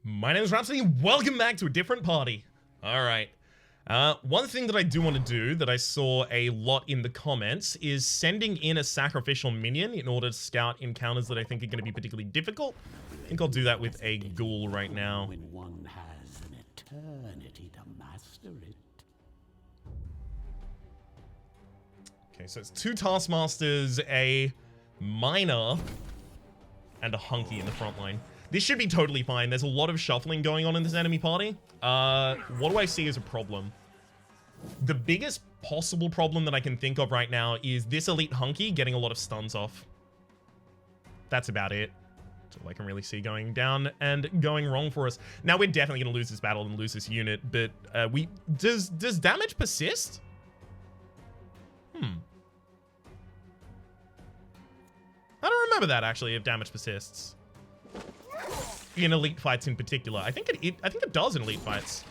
My name is Rhapsody. Welcome back to a different party. Alright. One thing that I do want to do that I saw a lot in the comments is sending in a sacrificial minion in order to scout encounters that I think are going to be particularly difficult. I think I'll do that with a ghoul right now. When one has an eternity to master it. Okay, so it's 2 Taskmasters, a Miner, and a Hunky in the front line. This should be totally fine. There's a lot of shuffling going on in this enemy party. What do I see as a problem? The biggest possible problem that I can think of right now is this elite Hunky getting a lot of stuns off. That's about it. That's all I can really see going down and going wrong for us. Now, we're definitely going to lose this battle and lose this unit, but does damage persist? I don't remember that, actually, if damage persists. In elite fights in particular. I think it does in elite fights.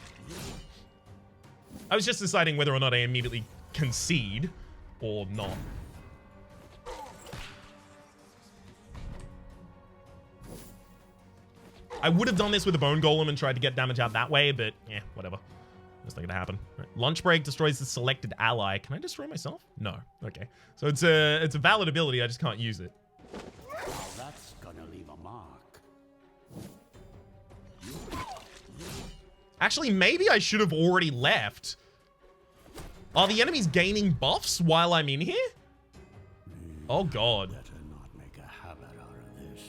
I was just deciding whether or not I immediately concede or not. I would have done this with a bone golem and tried to get damage out that way, but yeah, whatever. That's not gonna happen. Right. Lunch break destroys the selected ally. Can I destroy myself? No. Okay. So it's a valid ability, I just can't use it. Well, that's gonna leave a mark. Actually, maybe I should have already left. Are the enemies gaining buffs while I'm in here? Oh god. Better not make a habit out of this.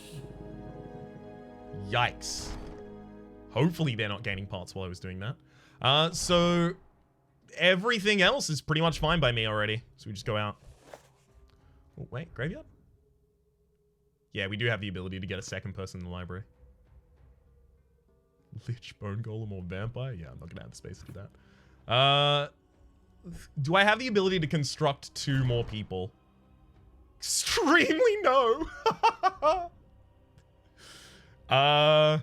Yikes. Hopefully they're not gaining parts while I was doing that. So everything else is pretty much fine by me already. So we just go out. Oh, wait, graveyard? Yeah, we do have the ability to get a second person in the library. Lich, Bone Golem, or Vampire? Yeah, I'm not gonna have the space to do that. Do I have the ability to construct 2 more people? Extremely no! Alright,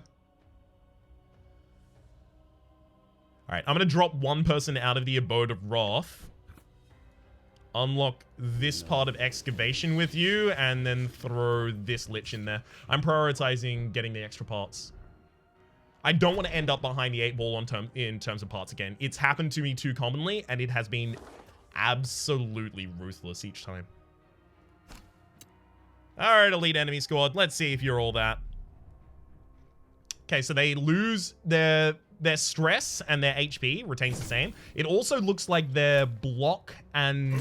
I'm gonna drop 1 person out of the Abode of Wrath. Unlock this part of Excavation with you, and then throw this Lich in there. I'm prioritizing getting the extra parts. I don't want to end up behind the 8 ball in terms of parts again. It's happened to me too commonly, and it has been absolutely ruthless each time. Alright, elite enemy squad. Let's see if you're all that. Okay, so they lose their stress, and their HP retains the same. It also looks like their block and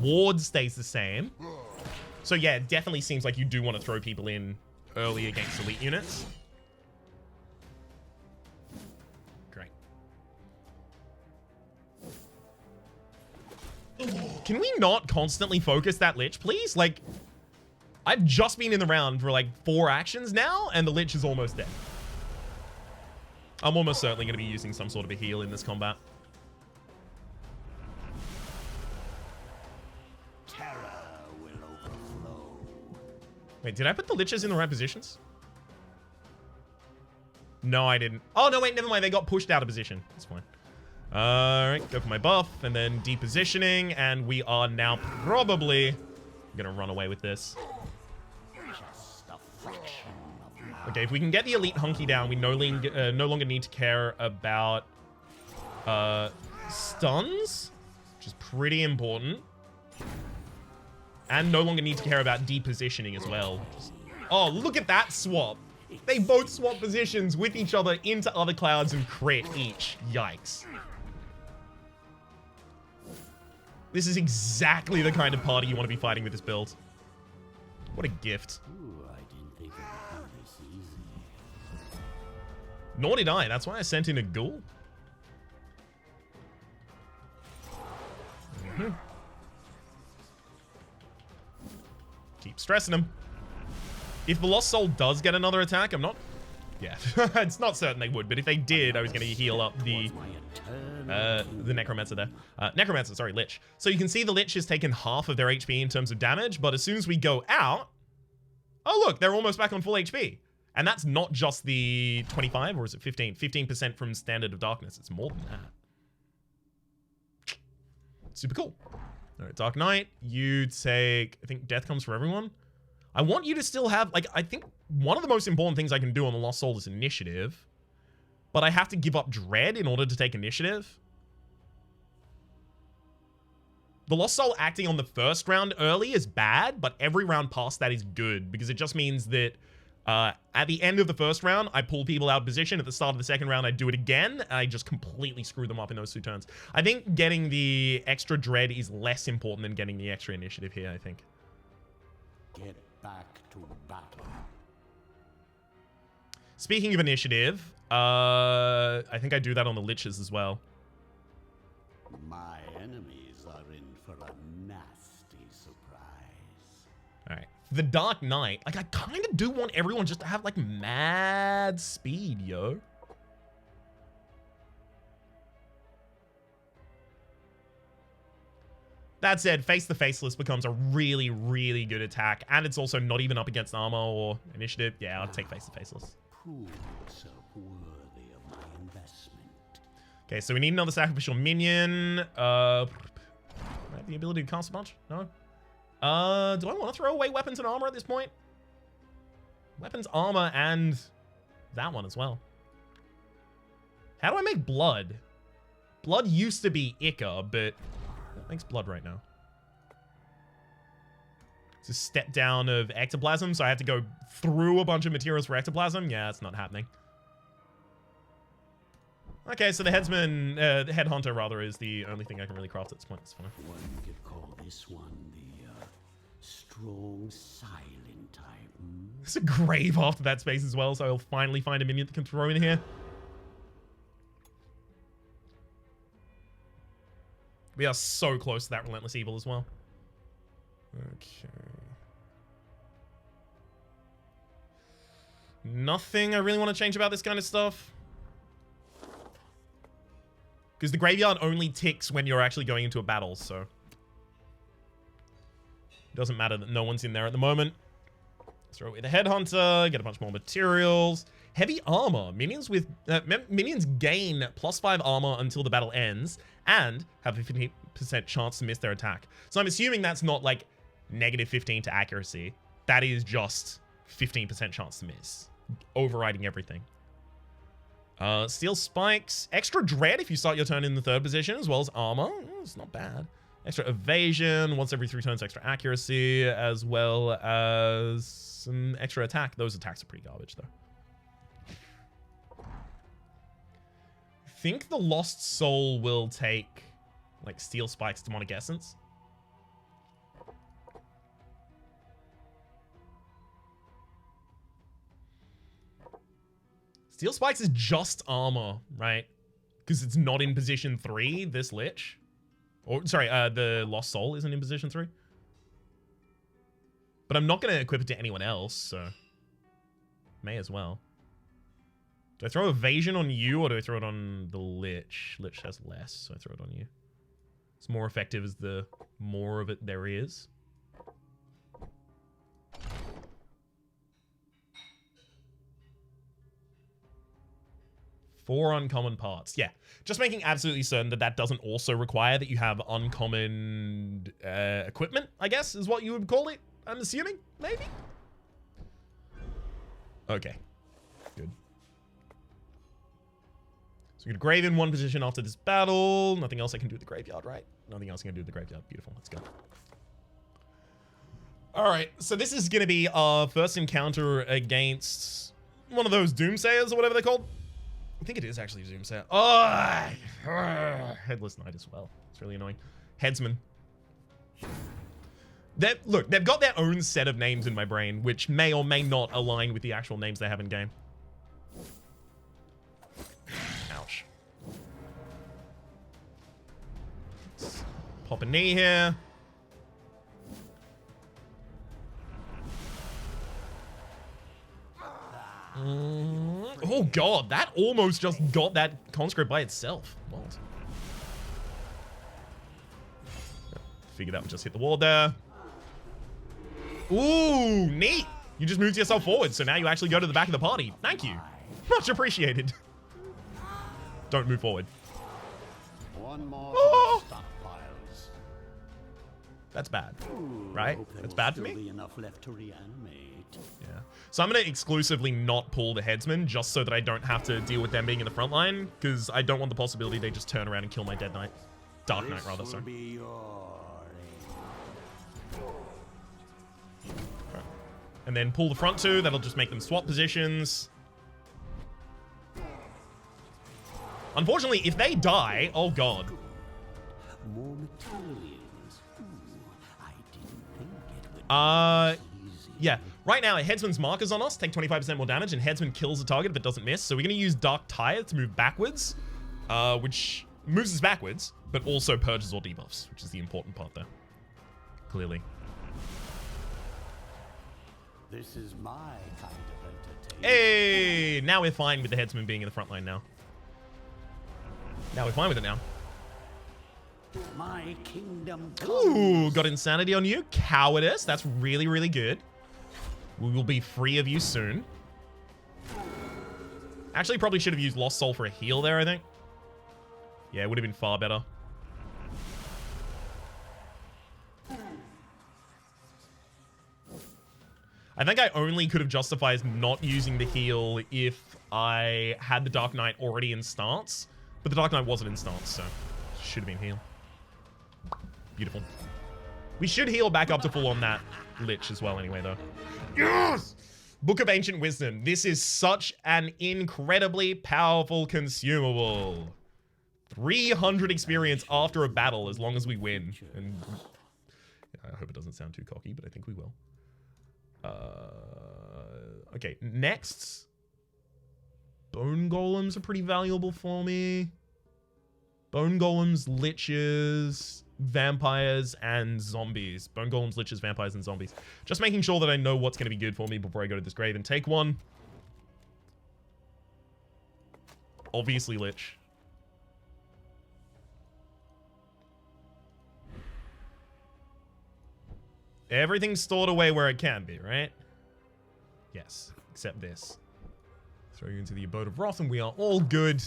ward stays the same. So yeah, it definitely seems like you do want to throw people in early against elite units. Great. Can we not constantly focus that Lich, please? Like, I've just been in the round for like 4 actions now, and the Lich is almost dead. I'm almost certainly going to be using some sort of a heal in this combat. Terror will overflow. Wait, did I put the Liches in the right positions? No, I didn't. Oh, no, wait, never mind. They got pushed out of position. That's fine. Alright, go for my buff, and then depositioning, and we are now probably going to run away with this. Just a fraction of my... Okay, if we can get the elite Hunky down, we no longer need to care about stuns, which is pretty important. And no longer need to care about depositioning as well. Oh, look at that swap. They both swap positions with each other into other clouds and crit each. Yikes. This is exactly the kind of party you want to be fighting with this build. What a gift. Ooh, I didn't think it would be this easy. Nor did I. That's why I sent in a ghoul. Keep stressing him. If the Lost Soul does get another attack, I'm not... Yeah, it's not certain they would, but if they did, I was going to heal up the Necromancer there. Necromancer, sorry, Lich. So you can see the Lich has taken half of their HP in terms of damage, but as soon as we go out... Oh, look, they're almost back on full HP. And that's not just the 25, or is it 15? 15% from Standard of Darkness. It's more than that. Super cool. All right, Dark Knight, you take... I think Death comes for everyone. I want you to still have... Like, I think one of the most important things I can do on the Lost Soul is initiative, but I have to give up Dread in order to take initiative. The Lost Soul acting on the first round early is bad, but every round past that is good, because it just means that at the end of the first round, I pull people out of position. At the start of the second round, I do it again, and I just completely screw them up in those 2 turns. I think getting the extra Dread is less important than getting the extra initiative here, I think. Get back to battle. Speaking of initiative, I think I do that on the Liches as well. My enemies are in for a nasty surprise. All right. The Dark Knight. Like, I kind of do want everyone just to have, like, mad speed, yo. That said, Face the Faceless becomes a really, really good attack, and it's also not even up against armor or initiative. Yeah, I'll take Face the Faceless. Prove yourself worthy of my investment. Okay, so we need another sacrificial minion. Do I have the ability to cast a bunch? No. Do I want to throw away weapons and armor at this point? Weapons, armor, and that one as well. How do I make blood? Blood used to be Ica, but what makes blood right now? It's a step down of ectoplasm, so I have to go through a bunch of materials for ectoplasm. Yeah, it's not happening. Okay, so the headsman, the headhunter rather, is the only thing I can really craft at this point. It's fine. One could call this one the strong silent type. There's a grave after that space as well, so I'll finally find a minion that can throw in here. We are so close to that Relentless Evil as well. Okay. Nothing I really want to change about this kind of stuff. Because the graveyard only ticks when you're actually going into a battle, so it doesn't matter that no one's in there at the moment. Throw away the headhunter, get a bunch more materials. Heavy armor. Minions with minions gain +5 armor until the battle ends and have a 50% chance to miss their attack. So I'm assuming that's not like -15 to accuracy. That is just 15% chance to miss, overriding everything. Steel spikes, extra dread if you start your turn in the 3rd position, as well as armor. It's not bad. Extra evasion, once every 3 turns, extra accuracy, as well as some extra attack. Those attacks are pretty garbage, though. I think the Lost Soul will take, like, Steel Spikes, Demonic Essence. Steel Spikes is just armor, right? Because it's not in position 3, this Lich. Or, sorry, the Lost Soul isn't in position 3. But I'm not going to equip it to anyone else, so may as well. Do I throw evasion on you, or do I throw it on the Lich? Lich has less, so I throw it on you. It's more effective as the more of it there is. Four uncommon parts. Yeah, just making absolutely certain that that doesn't also require that you have uncommon equipment, I guess, is what you would call it. I'm assuming, maybe? Okay, good. So we're gonna grave in 1 position after this battle. Nothing else I can do with the graveyard, right? Nothing else I can do with the graveyard. Beautiful, let's go. All right, so this is gonna be our first encounter against one of those doomsayers or whatever they're called. I think it is actually Zoomsayer. Oh, Headless Knight as well. It's really annoying. Headsman. Look, they've got their own set of names in my brain, which may or may not align with the actual names they have in game. Ouch. Let's pop a knee here. Oh god, that almost just got that conscript by itself. What? Figure that would just hit the wall there. Ooh, neat. You just moved yourself forward, so now you actually go to the back of the party. Thank you. Much appreciated. Don't move forward. One more stockpiles. That's bad, right? That's bad for me. Be enough left to reanimate. Yeah. So I'm going to exclusively not pull the headsman just so that I don't have to deal with them being in the front line, because I don't want the possibility they just turn around and kill my Dead Knight. Dark Knight, rather, sorry. Right. And then pull the front two. That'll just make them swap positions. Unfortunately, if they die, oh god. More materials. I didn't think it would be easy. Yeah. Right now, a headsman's markers on us take 25% more damage, and headsman kills the target if it doesn't miss. So we're going to use Dark Tide to move backwards, which moves us backwards, but also purges all debuffs, which is the important part there. Clearly. This is my kind of entertainment. Hey! Now we're fine with the headsman being in the front line now. Now we're fine with it now. My kingdom comes. Ooh, got insanity on you. Cowardice. That's really, really good. We will be free of you soon. Actually, probably should have used Lost Soul for a heal there, I think. Yeah, it would have been far better. I think I only could have justified not using the heal if I had the Dark Knight already in stance. But the Dark Knight wasn't in stance, so should have been heal. Beautiful. We should heal back up to full on that Lich as well anyway, though. Yes! Book of Ancient Wisdom. This is such an incredibly powerful consumable. 300 experience after a battle as long as we win. And I hope it doesn't sound too cocky, but I think we will. Okay, next. Bone Golems are pretty valuable for me. Bone Golems, Liches, Vampires, and Zombies. Bone Golems, Liches, Vampires, and Zombies. Just making sure that I know what's going to be good for me before I go to this grave and take one. Obviously Lich. Everything's stored away where it can be, right? Yes, except this. Throw you into the Abode of Wrath and we are all good.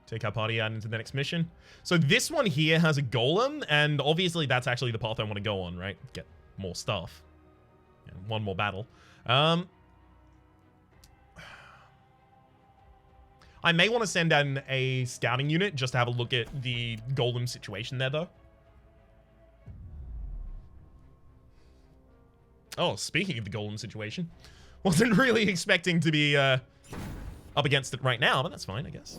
Take our party out into the next mission. So this one here has a golem, and obviously that's actually the path I want to go on, right? Get more stuff. And one more battle. I may want to send in a scouting unit just to have a look at the golem situation there, though. Oh, speaking of the golem situation, wasn't really expecting to be up against it right now, but that's fine, I guess.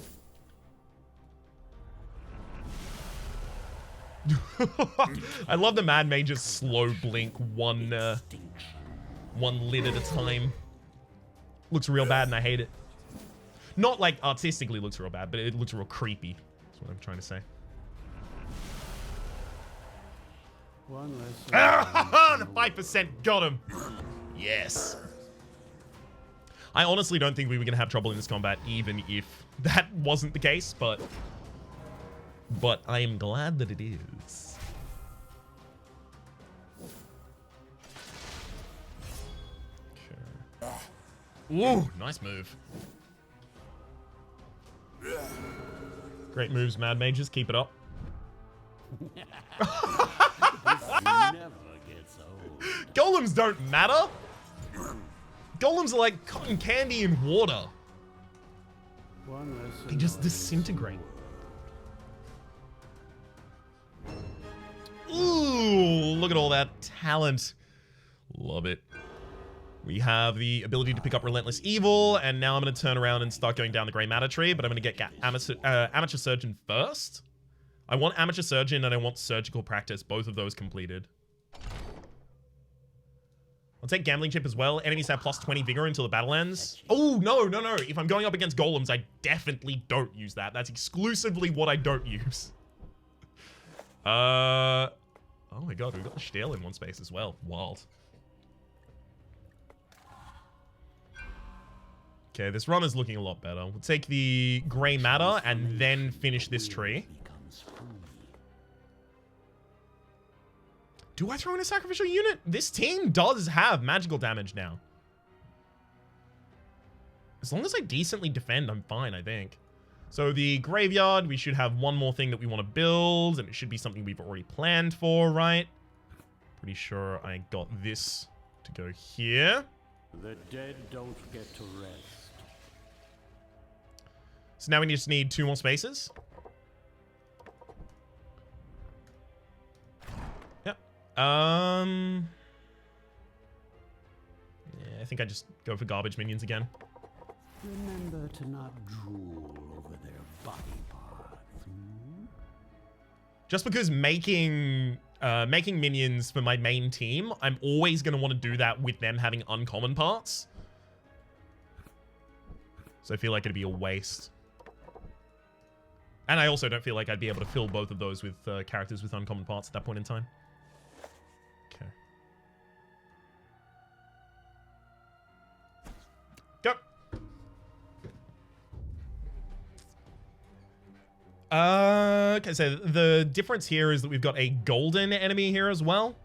I love the Mad Mage's slow blink, one lid at a time. Looks real bad and I hate it. Not like artistically looks real bad, but it looks real creepy. That's what I'm trying to say. One less. The 5% got him. Yes. I honestly don't think we were going to have trouble in this combat, even if that wasn't the case, but I am glad that it is. Okay. Ooh, nice move. Great moves, Mad Mages. Keep it up. Never gets old. Golems don't matter. Golems are like cotton candy in water. They just disintegrate. Ooh, look at all that talent. Love it. We have the ability to pick up Relentless Evil, and now I'm going to turn around and start going down the Grey Matter tree, but I'm going to get Amateur Surgeon first. I want Amateur Surgeon and I want Surgical Practice, both of those completed. I'll take Gambling Chip as well. Enemies have plus 20 Vigor until the battle ends. Oh, no. If I'm going up against Golems, I definitely don't use that. That's exclusively what I don't use. Oh my god, we've got the Steel in one space as well. Wild. Okay, this run is looking a lot better. We'll take the Grey Matter and then finish this tree. Do I throw in a sacrificial unit? This team does have magical damage now. As long as I decently defend, I'm fine, I think. So the graveyard, we should have one more thing that we want to build, and it should be something we've already planned for, right? Pretty sure I got this to go here. The dead don't get to rest. So now we just need 2 more spaces. Yep. Yeah, I think I just go for garbage minions again. Remember to not drool over their body parts. Just because making minions for my main team, I'm always going to want to do that with them having uncommon parts. So I feel like it'd be a waste. And I also don't feel like I'd be able to fill both of those with characters with uncommon parts at that point in time. Okay. Go. Okay, so the difference here is that we've got a golden enemy here as well.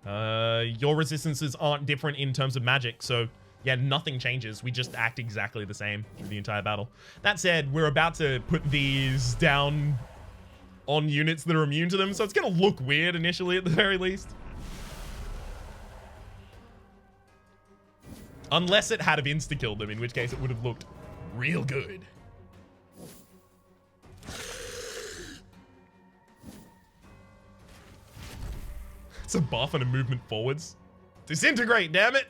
Your resistances aren't different in terms of magic, so yeah, nothing changes. We just act exactly the same through the entire battle. That said, we're about to put these down on units that are immune to them, so it's gonna look weird initially at the very least. Unless it had have insta-killed them, in which case it would have looked real good. It's a buff and a movement forwards. Disintegrate, damn it!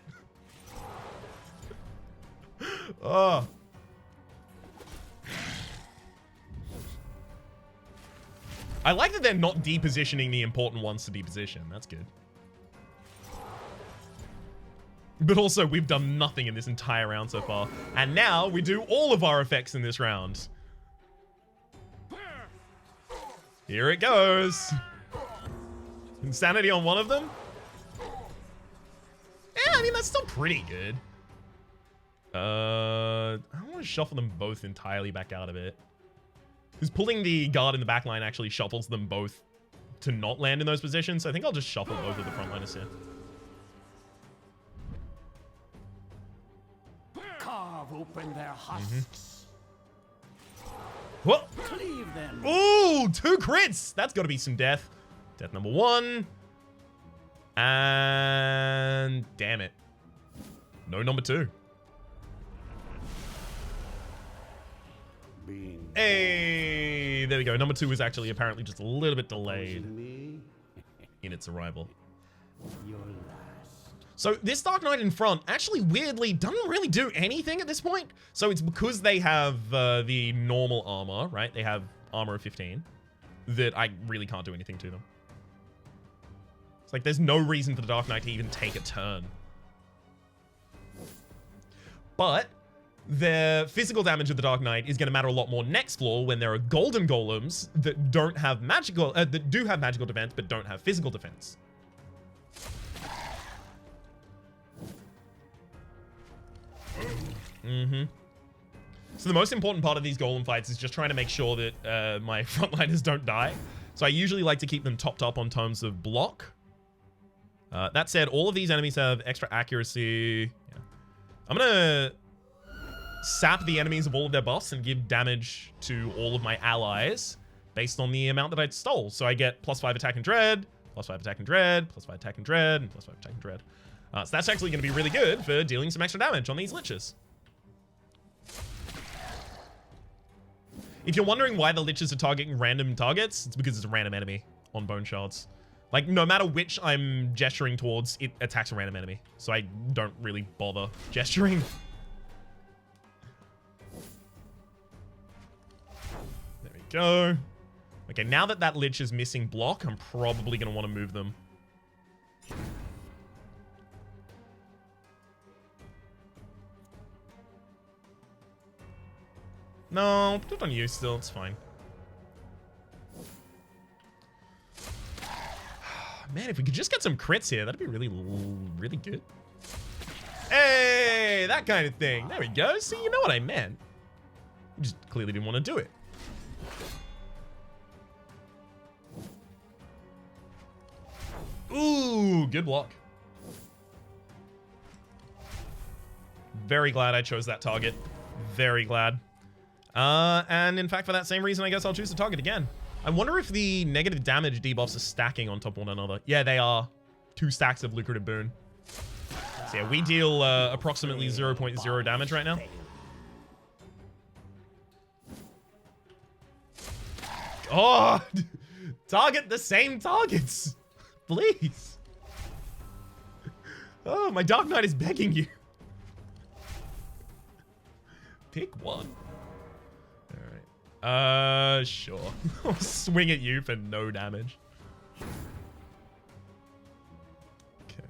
Oh. I like that they're not depositioning the important ones to deposition. That's good. But also, we've done nothing in this entire round so far. And now we do all of our effects in this round. Here it goes. Insanity on one of them? Yeah, I mean, that's still pretty good. I don't want to shuffle them both entirely back out of it. Because pulling the guard in the back line actually shuffles them both to not land in those positions. So I think I'll just shuffle both of the frontliners here. Carve open their husks. What? Cleave them. Ooh, 2 crits. That's got to be some death. Death number 1. And damn it. No number 2. Hey, there we go. Number 2 is actually apparently just a little bit delayed in its arrival. Your last. So this Dark Knight in front actually weirdly doesn't really do anything at this point. So it's because they have the normal armor, right? They have armor of 15 that I really can't do anything to them. It's like there's no reason for the Dark Knight to even take a turn. But the physical damage of the Dark Knight is going to matter a lot more next floor when there are golden golems that don't have magical, that do have magical defense but don't have physical defense. So the most important part of these golem fights is just trying to make sure that my frontliners don't die. So I usually like to keep them topped up on terms of block. That said, all of these enemies have extra accuracy. Yeah. I'm gonna sap the enemies of all of their buffs and give damage to all of my allies based on the amount that I stole. So I get +5 attack and dread, +5 attack and dread, +5 attack and dread, and +5 attack and dread. So that's actually going to be really good for dealing some extra damage on these liches. If you're wondering why the liches are targeting random targets, it's because it's a random enemy on bone shards. Like, no matter which I'm gesturing towards, it attacks a random enemy. So I don't really bother gesturing. There we go. Okay, now that that lich is missing block, I'm probably going to want to move them. No, put it on you still, it's fine. Man, if we could just get some crits here, that'd be really, really good. Hey, that kind of thing. There we go. See, you know what I meant. You just clearly didn't want to do it. Ooh, good block. Very glad I chose that target. Very glad. And in fact, for that same reason, I guess I'll choose to target again. I wonder if the negative damage debuffs are stacking on top of one another. Yeah, they are. 2 stacks of lucrative boon. So yeah, we deal approximately 0.0 damage right now. Oh, target the same targets, please. Oh, my Dark Knight is begging you. Pick one. All right. Sure. I'll swing at you for no damage. Okay.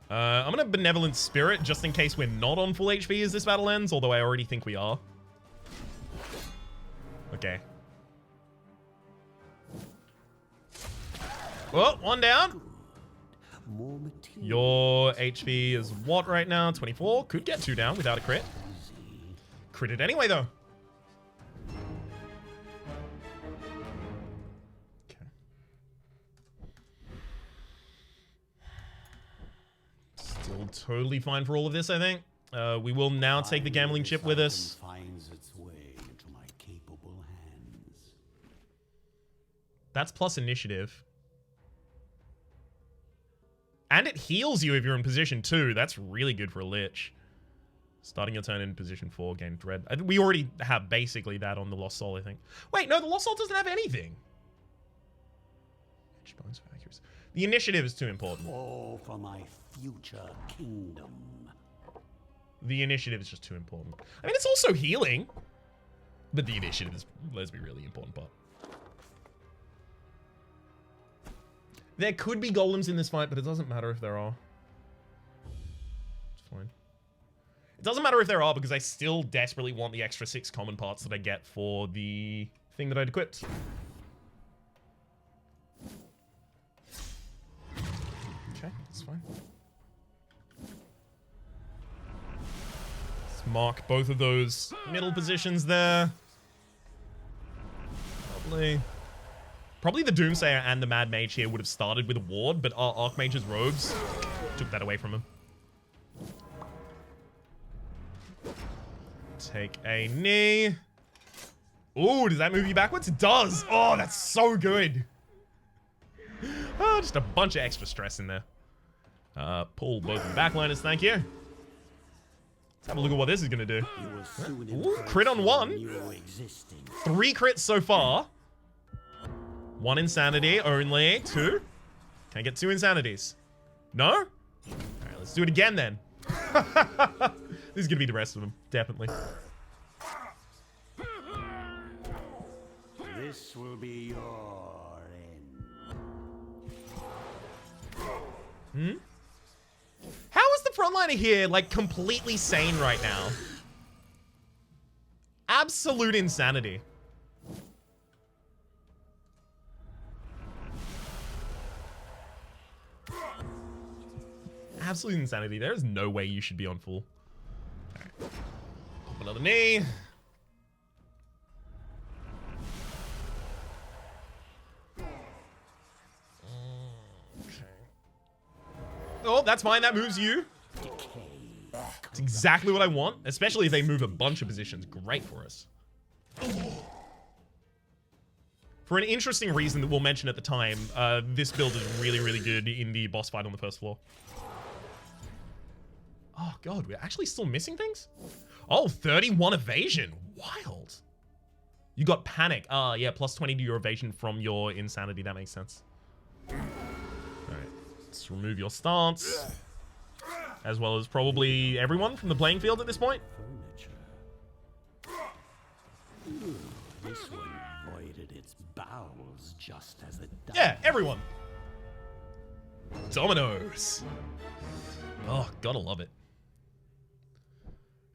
I'm gonna Benevolent Spirit just in case we're not on full HP as this battle ends, although I already think we are. Okay. Well, one down. Your HP is what right now? 24. Could get 2 down without a crit. Crit it anyway, though. Okay. Still totally fine for all of this, I think. We will now take the gambling chip with us. That's plus initiative. And it heals you if you're in position 2. That's really good for a Lich. Starting your turn in position 4, gain Dread. We already have basically that on the Lost Soul, I think. Wait, no, the Lost Soul doesn't have anything. Bones for accuracy. The initiative is too important. Oh, for my future kingdom. The initiative is just too important. I mean, it's also healing. But the initiative is, let's be really important part. There could be golems in this fight, but it doesn't matter if there are. It's fine. It doesn't matter if there are, because I still desperately want the extra 6 common parts that I get for the thing that I'd equipped. Okay, that's fine. Let's mark both of those middle positions there. Lovely. Probably the Doomsayer and the Mad Mage here would have started with a ward, but our Archmage's robes took that away from him. Take a knee. Ooh, does that move you backwards? It does. Oh, that's so good. Oh, just a bunch of extra stress in there. Pull both the backliners, thank you. Let's have a look at what this is going to do. Ooh, crit on 1. 3 crits so far. 1 insanity only. 2. Can't get 2 insanities. No? Alright, let's do it again then. This is gonna be the rest of them, definitely. This will be your end. How is the frontliner here, like, completely sane right now? Absolute insanity. Absolute insanity. There is no way you should be on full. Right. Pop another knee. Okay. Oh, that's fine. That moves you. It's exactly what I want, especially if they move a bunch of positions. Great for us. For an interesting reason that we'll mention at the time, this build is really, really good in the boss fight on the first floor. Oh, God, we're actually still missing things? Oh, 31 evasion. Wild. You got panic. Ah, yeah, plus 20 to your evasion from your insanity. That makes sense. All right, let's remove your stance. As well as probably everyone from the playing field at this point. Ooh, this one voided its bowels just as it died. Yeah, everyone. Dominoes. Oh, gotta love it.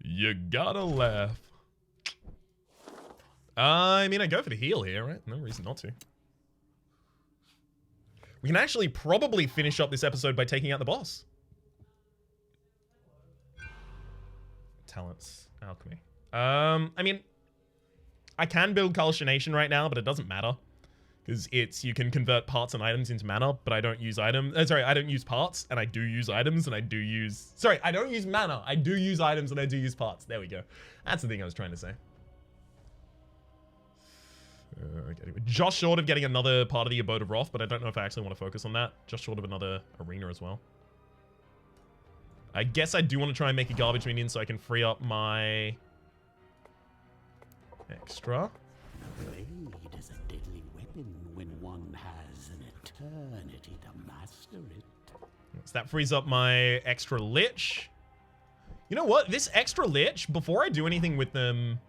You gotta laugh. I mean, I go for the heal here, right? No reason not to. We can actually probably finish up this episode by taking out the boss. Talents. Alchemy. I mean, I can build Calcination right now, but it doesn't matter. Because you can convert parts and items into mana, but I don't use items. Sorry, I don't use parts, and I do use items, and I do use... Sorry, I don't use mana. I do use items, and I do use parts. There we go. That's the thing I was trying to say. Okay, just short of getting another part of the Abode of Wrath, but I don't know if I actually want to focus on that. Just short of another arena as well. I guess I do want to try and make a garbage minion so I can free up my... extra. Blade is a deadly weapon when one has an eternity to master it. So that frees up my extra lich. You know what? This extra lich, before I do anything with them,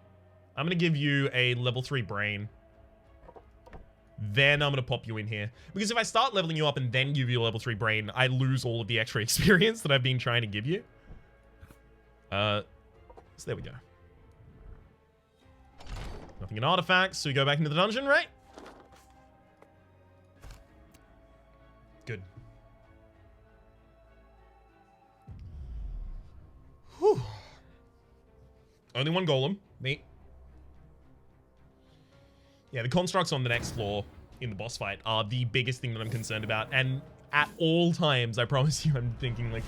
I'm going to give you a level 3 brain. Then I'm going to pop you in here. Because if I start leveling you up and then give you a level 3 brain, I lose all of the extra experience that I've been trying to give you. So there we go. Nothing in artifacts, so we go back into the dungeon, right? Good. Whew. Only one golem. Neat. Yeah, the constructs on the next floor in the boss fight are the biggest thing that I'm concerned about. And at all times, I promise you, I'm thinking, like,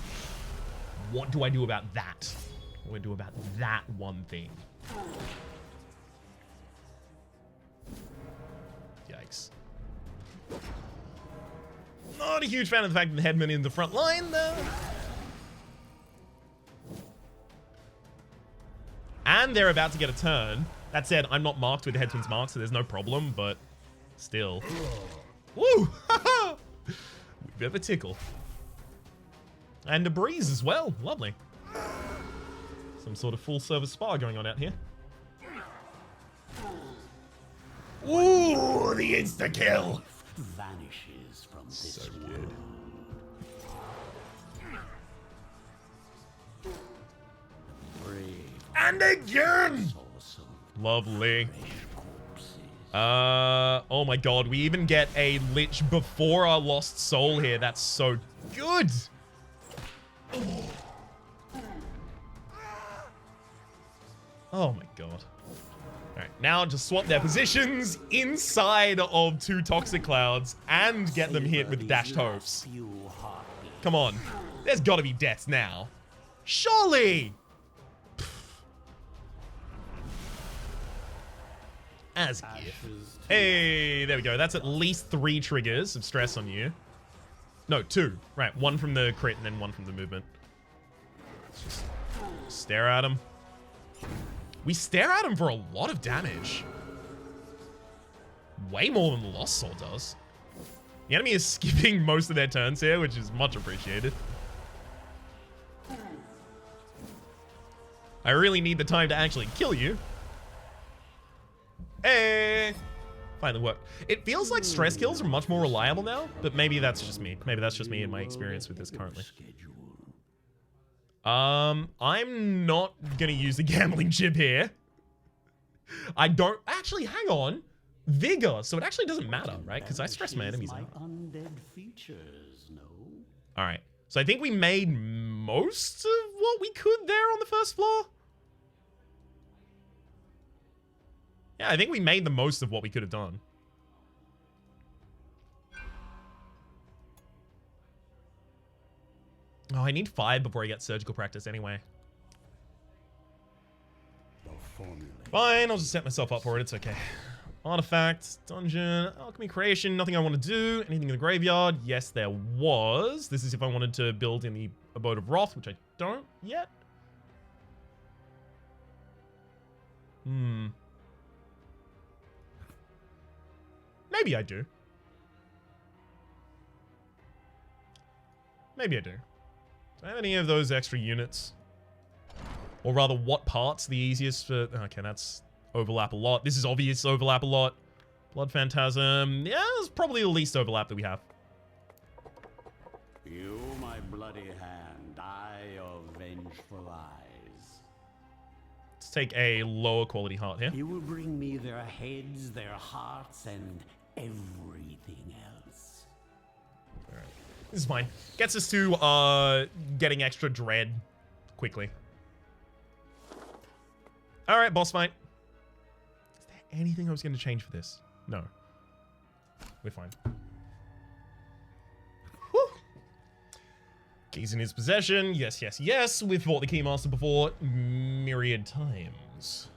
what do I do about that? What do I do about that one thing? Yikes. Not a huge fan of the fact that the headman in the front line, though. And they're about to get a turn. That said, I'm not marked with the headsman's mark, so there's no problem, but still. Woo! Bit of a tickle. And a breeze as well. Lovely. Some sort of full-service spa going on out here. Ooh, the insta-kill! Vanishes from this So world. good. Brave, And again! awesome, Lovely. fresh corpses. Oh my god, we even get a lich before our lost soul here. That's so good. Oh my god. Alright, now just swap their positions inside of 2 toxic clouds and get them hit with dashed hopes. Few heartbeats. Come on. There's gotta be deaths now. Surely! As a gift. Ashes to Hey, there we go. That's at least 3 triggers of stress on you. No, 2. Right, 1 from the crit and then 1 from the movement. Let's just stare at him. We stare at him for a lot of damage. Way more than the Lost Soul does. The enemy is skipping most of their turns here, which is much appreciated. I really need the time to actually kill you. Hey! Finally worked. It feels like stress kills are much more reliable now, but maybe that's just me. Maybe that's just me and my experience with this currently. schedule. I'm not gonna use the gambling chip here. I don't... Actually, hang on. Vigor, so it actually doesn't matter, right? Because I stress my enemies My out. undead features, no? Alright. So I think we made most of what we could there on the first floor. Yeah, I think we made the most of what we could have done. Oh, I need 5 before I get surgical practice anyway. Fine, I'll just set myself up for it. It's okay. Artifact, dungeon, alchemy creation, nothing I want to do. Anything in the graveyard? Yes, there was. This is if I wanted to build in the Abode of Wrath, which I don't yet. Maybe I do. Maybe I do. Do I have any of those extra units? Or rather, what part's the easiest for... Okay, that's overlap a lot. This is obvious overlap a lot. Blood Phantasm. Yeah, it's probably the least overlap that we have. You, my bloody hand, eye of vengeful eyes. Let's take a lower quality heart here. You will bring me their heads, their hearts, and everything else. Alright. This is fine. Gets us to getting extra dread quickly. Alright, boss fight. Is there anything I was going to change for this? No. We're fine. Whew. Keys in his possession. Yes, yes, yes. We've fought the Keymaster before myriad times.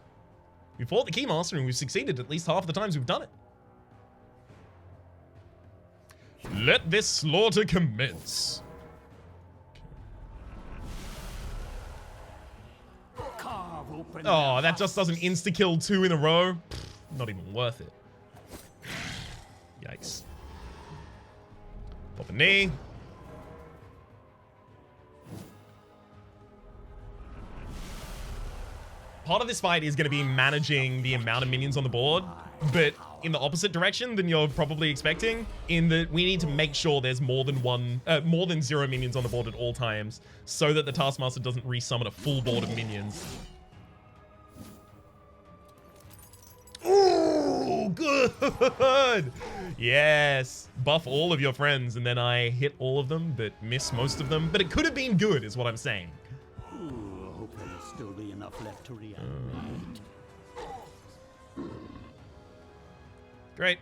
We fought the Keymaster and we've succeeded at least half the times we've done it. Let this slaughter commence. Oh, that just doesn't insta-kill 2 in a row. Not even worth it. Yikes. Pop a knee. Part of this fight is going to be managing the amount of minions on the board, but in the opposite direction than you're probably expecting, in that we need to make sure there's more than 0 minions on the board at all times, so that the Taskmaster doesn't resummon a full board of minions. Ooh, good! Yes. Buff all of your friends, and then I hit all of them, but miss most of them. But it could have been good, is what I'm saying. Ooh, I hope there'll still be enough left to reanimate. Great.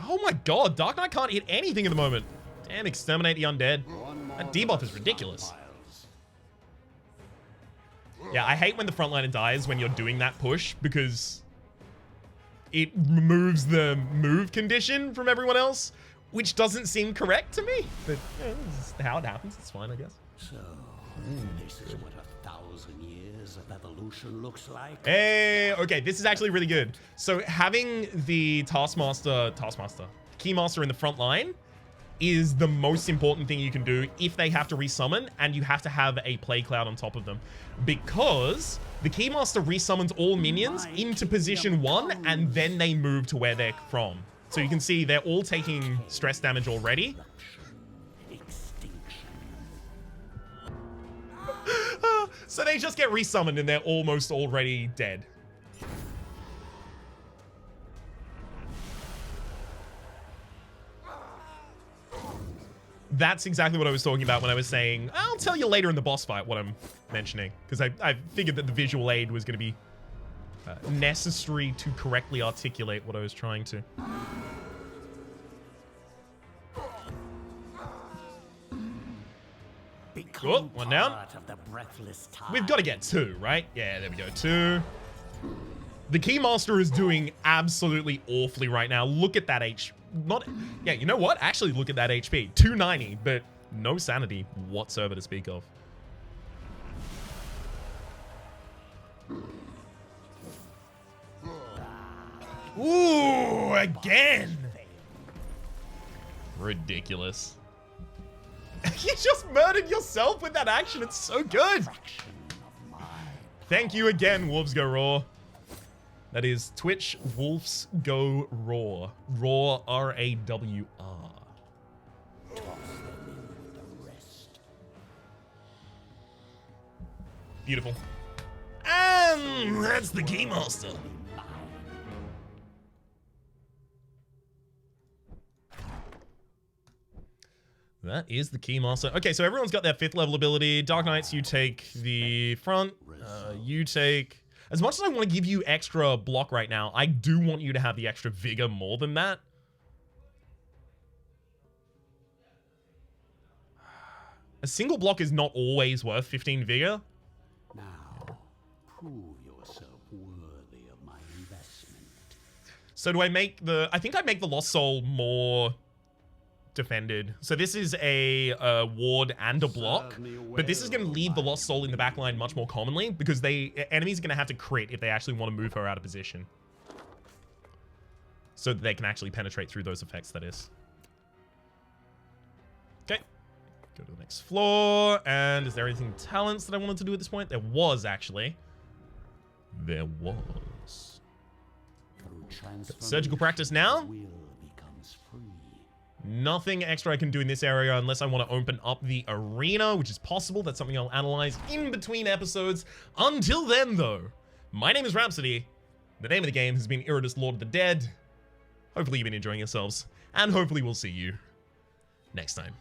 Oh my god, Dark Knight can't hit anything at the moment. Damn, exterminate the undead. That debuff is ridiculous. Yeah, I hate when the frontliner dies when you're doing that push, because it removes the move condition from everyone else, which doesn't seem correct to me. But yeah, this is how it happens. It's fine, I guess. So, this is what 1,000 years of evolution looks like. Hey, okay, this is actually really good. So having the Keymaster in the front line is the most important thing you can do if they have to resummon, and you have to have a play cloud on top of them, because the Keymaster resummons all minions into position 1 and then they move to where they're from. So you can see they're all taking stress damage already. So they just get resummoned and they're almost already dead. That's exactly what I was talking about when I was saying, I'll tell you later in the boss fight what I'm mentioning, because I figured that the visual aid was going to be necessary to correctly articulate what I was trying to. Oh, one down. We've got to get 2, right? Yeah, there we go, 2. The Keymaster is doing absolutely awfully right now. Look at that yeah, you know what? Actually, look at that HP. 290, but no sanity whatsoever to speak of. Ooh, again! Ridiculous. You just murdered yourself with that action. It's so good. Thank you again, Wolves Go Raw. That is Twitch Wolves Go Raw. Raw, R-A-W-R. Beautiful. And that's the Keymaster. That is the Keymaster. Okay, so everyone's got their 5th level ability. Dark Knights, you take the front. You take... As much as I want to give you extra block right now, I do want you to have the extra vigor more than that. A single block is not always worth 15 vigor. Now, prove yourself worthy of my investment. So do I make the... I think I make the Lost Soul more defended. So this is a ward and a block, but this is going to leave the Lost Soul in the back line much more commonly, because enemies are going to have to crit if they actually want to move her out of position, so that they can actually penetrate through those effects, that is. Okay, go to the next floor. And is there anything talents that I wanted to do at this point? There was, actually. There was. Surgical practice now. Nothing extra I can do in this area unless I want to open up the arena, which is possible. That's something I'll analyze in between episodes. Until then, though, my name is Rhapsody. The name of the game has been Iratus, Lord of the Dead. Hopefully you've been enjoying yourselves, and hopefully we'll see you next time.